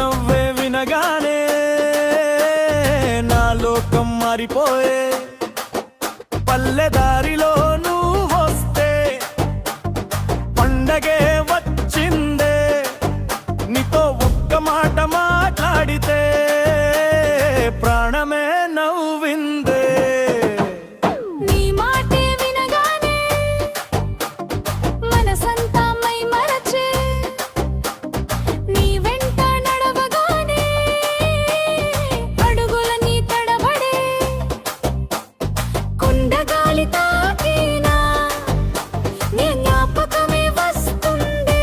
నవ్వే వినగానే నా లోకం మారిపోయే పల్లెదారిలో నువ్వు వస్తే పండగే వచ్చిందే నీతో ఒక్క మాట మాట్లాడితే ప్రాణమే నవ్విందే నీ మాటే వినగానే మనసంతా మై మరచే నీ వెంట నడవగానే అడుగులని తడబడే కుండగాలి తాకినా నీ జ్ఞాపకమే వస్తుందే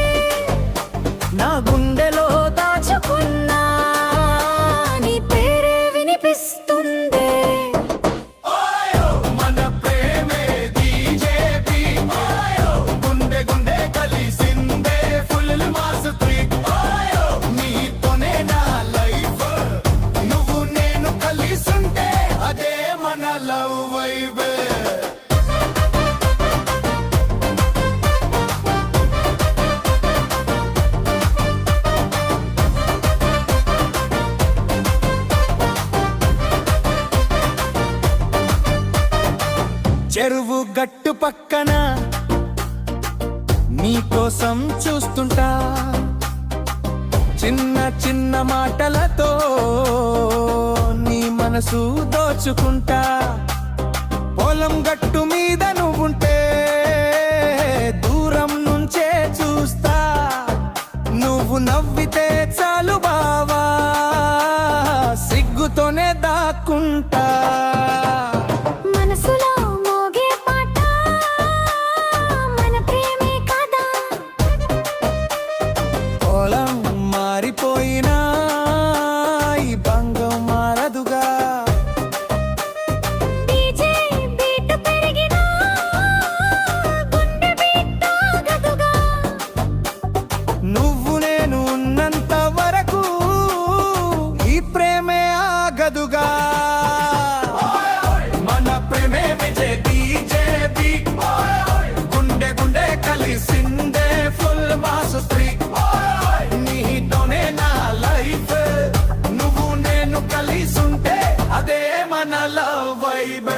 నా గుండెలో దాచుకున్నా నీ పేరే వినిపిస్తుందే మన ప్రేమే డీజేపీ గుండె గుండె కలిసిందే ఫుల్ మాస్ ట్రిక్ నీతోనే నా లైఫ్ నువ్వు నేను కలిసుంటే అదే మన లవ్ వైబే చెరువు గట్టు పక్కన నీకోసం చూస్తుంటా చిన్న చిన్న మాటలతో నీ మనసు దోచుకుంటా పొలం గట్టు మీద నువ్వుంటే దూరం నుంచే చూస్తా నువ్వు నవ్వితే చాలు బావా సిగ్గుతోనే దాక్కుంటా మనసులో మోగే పాట మన ప్రేమే కదా పొలం మారిపోయినా ఈ బంగం మారదుగా డీజే బీట్ పెరిగినా గుండె బీట్ ఆగదుగా నువ్వు నేను ఉన్నంత వరకు ఈ ప్రేమే ఆగదుగా మన ప్రేమే విజయ్ డీజేపీ గుండె గుండె కలిసిందే ఫుల్ మాస్ ట్రిక్ నీతోనే నా లైఫ్ నువ్వు నేను కలిసుంటే అదే మన లవ్ వైబ్